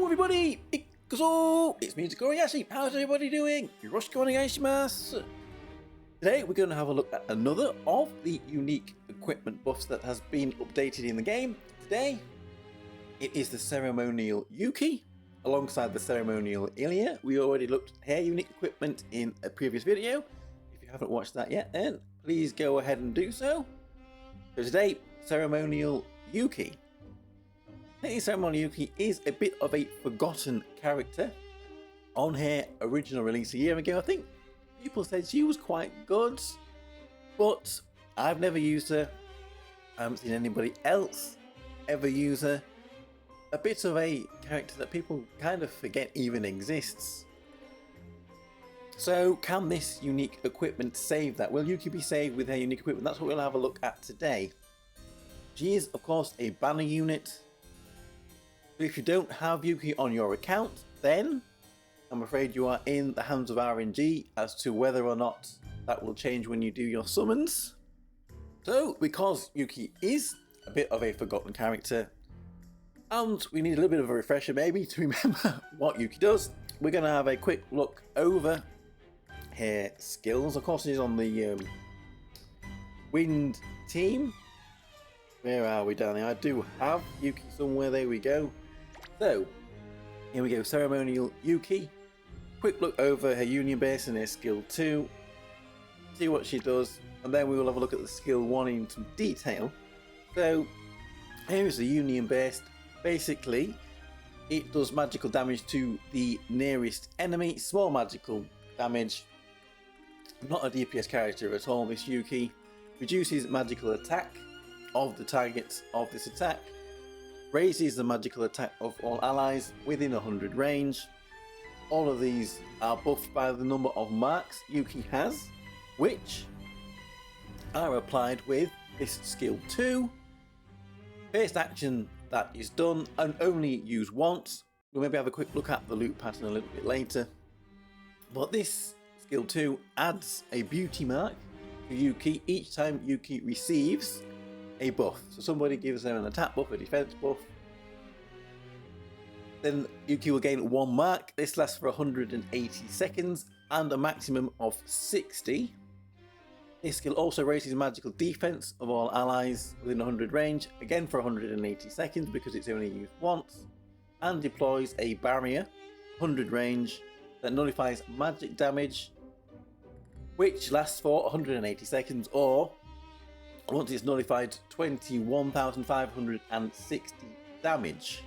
everybody! It's me, Tokkuri Yashi. How's everybody doing? Yoroshiku onegaishimasu. Today we're going to have a look at another of the unique equipment buffs that has been updated in the game. Today, it is the Ceremonial Yuki alongside the Ceremonial Ilya. We already looked at her unique equipment in a previous video. If you haven't watched that yet, then please go ahead and do so. So today, Ceremonial Yuki. I think Ceremonial Yuki is a bit of a forgotten character. On her original release a year ago, I think people said she was quite good, but I've never used her. I haven't seen anybody else ever use her. A bit of a character that people kind of forget even exists. So can this unique equipment save that? Will Yuki be saved with her unique equipment? That's what we'll have a look at today. She is of course a banner unit. But if you don't have Yuki on your account, then I'm afraid you are in the hands of RNG as to whether or not that will change when you do your summons. So because Yuki is a bit of a forgotten character, and we need a little bit of a refresher maybe to remember what Yuki does, we're going to have a quick look over her skills. Of course, she's on the wind team. Where are we down there? I do have Yuki somewhere. There we go. So here we go. Ceremonial Yuki. Quick look over her union base and her skill 2. See what she does, and then we will have a look at the skill 1 in some detail. So here is the union base. Basically, it does magical damage to the nearest enemy. Small magical damage. Not a DPS character at all, this Yuki. Reduces magical attack of the targets of this attack. Raises the magical attack of all allies within 100 range. All of these are buffed by the number of marks Yuki has, which are applied with this skill 2. First action that is done and only used once. We'll maybe have a quick look at the loot pattern a little bit later. But this skill 2 adds a beauty mark to Yuki each time Yuki receives a buff. So somebody gives them an attack buff, a defense buff. Then Yuki will gain 1 mark. This lasts for 180 seconds and a maximum of 60. This skill also raises magical defense of all allies within 100 range, again for 180 seconds because it's only used once, and deploys a barrier 100 range that nullifies magic damage, which lasts for 180 seconds, or once it's nullified, 21,560 damage.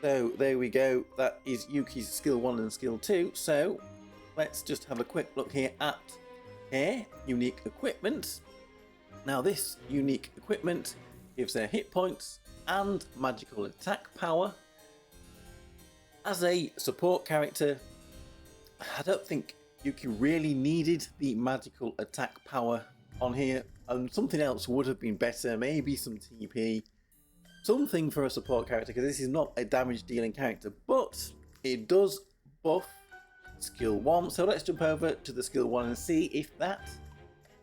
So there we go. That is Yuki's skill 1 and skill 2. So let's just have a quick look here at her unique equipment. Now this unique equipment gives her hit points and magical attack power. As a support character, I don't think Yuki really needed the magical attack power on here, and something else would have been better. Maybe some TP, something for a support character, because this is not a damage dealing character, but it does buff skill 1. So let's jump over to the skill 1 and see if that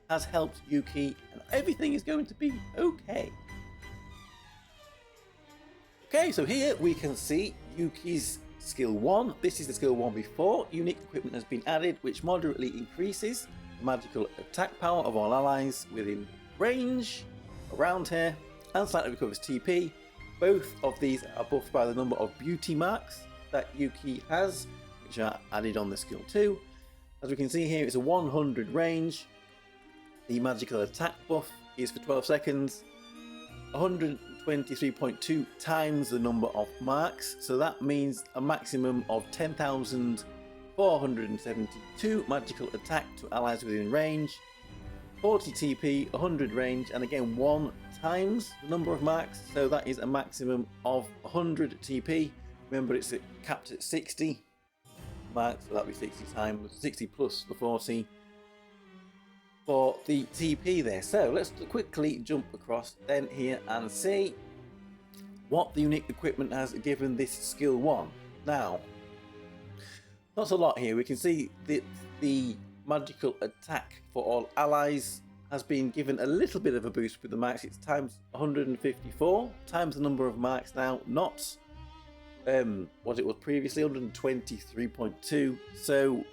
has helped Yuki and everything is going to be okay. Okay, so here we can see Yuki's skill 1. This is the skill 1 before unique equipment has been added, which moderately increases the magical attack power of all allies within range around her and slightly recovers TP. Both of these are buffed by the number of beauty marks that Yuki has, which are added on the skill 2. As we can see here, it's a 100 range. The magical attack buff is for 12 seconds. 123.2 times the number of marks, so that means a maximum of 10,472 magical attack to allies within range, 40 TP, 100 range, and again 1 times the number of marks, so that is a maximum of 100 TP. Remember, it's capped at 60 marks, so that'll be 60 times 60 plus the 40 for the TP there. So let's quickly jump across then here and see what the unique equipment has given this skill 1. Now, not a lot here. We can see that the magical attack for all allies has been given a little bit of a boost with the marks. It's times 154 times the number of marks now, not what it was previously, 123.2. So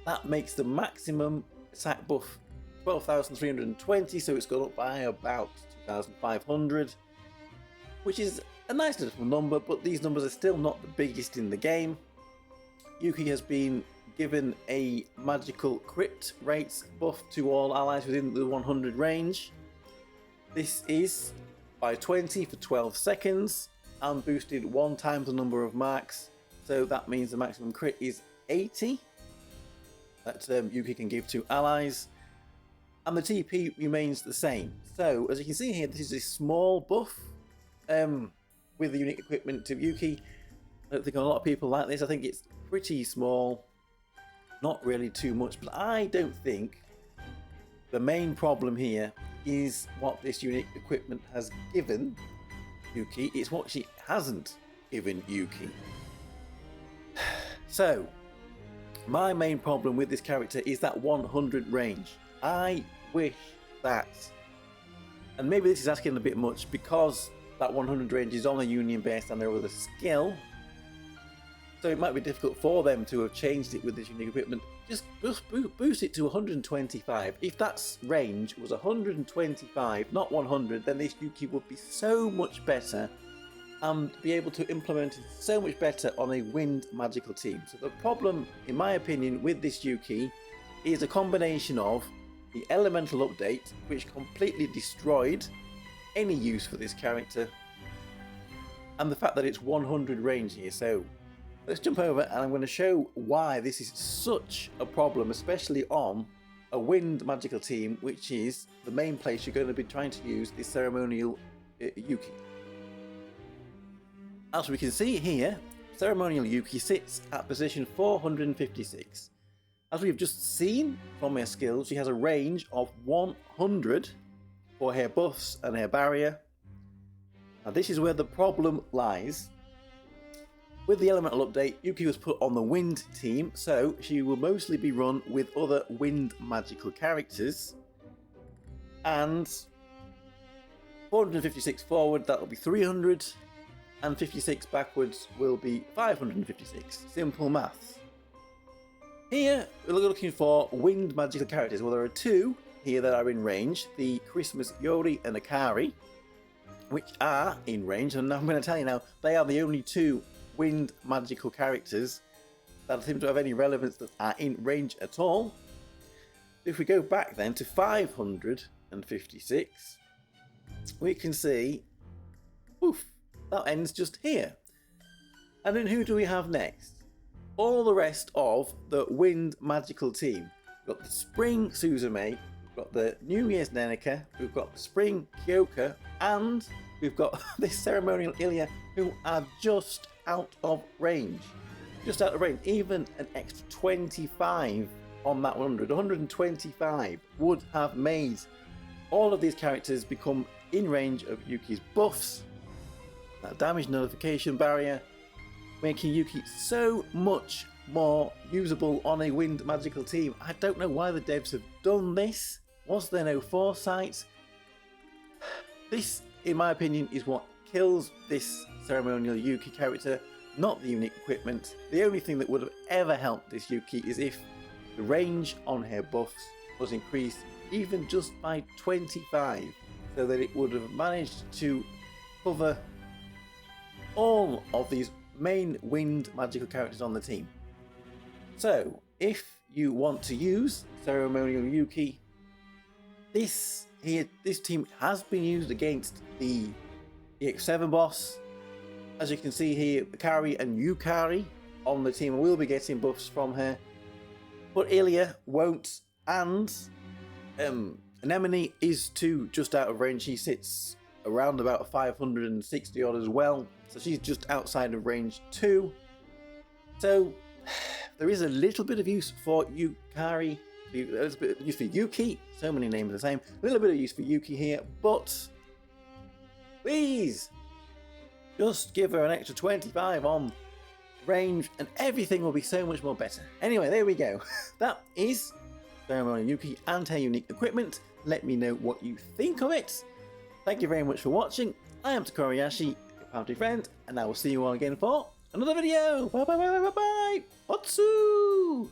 that makes the maximum attack buff 12,320. So it's gone up by about 2,500, which is a nice little number, but these numbers are still not the biggest in the game. Yuki has been given a magical crit rates buff to all allies within the 100 range. This is by 20 for 12 seconds and boosted 1 times the number of marks, so that means the maximum crit is 80 that Yuki can give to allies, and the TP remains the same. So as you can see here, this is a small buff with the unique equipment to Yuki. I don't think a lot of people like this. I think it's pretty small, not really too much, but I don't think the main problem here is what this unique equipment has given Yuki. It's what she hasn't given Yuki. So my main problem with this character is that 100 range. I wish that, and maybe this is asking a bit much, because that 100 range is on a union base and there was a skill, so it might be difficult for them to have changed it with this unique equipment. Just boost it to 125. If that range was 125, not 100, then this Yuki would be so much better and be able to implement it so much better on a wind magical team. So the problem, in my opinion, with this Yuki is a combination of the elemental update, which completely destroyed any use for this character, and the fact that it's 100 range here. So let's jump over and I'm going to show why this is such a problem, especially on a wind magical team, which is the main place you're going to be trying to use this ceremonial Yuki. As we can see here, ceremonial Yuki sits at position 456. As we've just seen from her skills, she has a range of 100 for her buffs and her barrier. Now this is where the problem lies. With the elemental update, Yuki was put on the wind team, so she will mostly be run with other wind magical characters. And 456 forward, that will be 300, and 56 backwards will be 556. Simple maths. Here, we're looking for wind magical characters. Well, there are 2 here that are in range, the Christmas Yori and Akari, which are in range, and I'm going to tell you now, they are the only 2 wind magical characters that seem to have any relevance that are in range at all. If we go back then to 556, we can see, oof, that ends just here. And then who do we have next? All the rest of the wind magical team. We've got the spring Suzume, we've got the New Year's Nenika, we've got the spring Kyoka, and we've got this ceremonial Ilya, who are just out of range. Just out of range. Even an extra 25 on that 125 would have made all of these characters become in range of Yuki's buffs. That damage notification barrier, making Yuki so much more usable on a wind magical team. I don't know why the devs have done this. Was there no foresight? This, in my opinion, is what kills this ceremonial Yuki character, not the unique equipment. The only thing that would have ever helped this Yuki is if the range on her buffs was increased even just by 25, so that it would have managed to cover all of these main wind magical characters on the team. So if you want to use ceremonial Yuki, this team has been used against the EX7 boss. As you can see here, Akari and Yukari on the team will be getting buffs from her, but Ilya won't, and Anemone is too just out of range. She sits around about 560 odd as well, so she's just outside of range too. So there is a little bit of use for Yukari, a little bit of use for Yuki, so many names the same, a little bit of use for Yuki here, but please just give her an extra 25 on range and everything will be so much more better. Anyway, there we go. That is Ceremonial Yuki and her unique equipment. Let me know what you think of it. Thank you very much for watching. I am Tokkuri Yashi. If Bounty friend, and I will see you all again for another video. Bye bye bye bye bye bye. Otsu!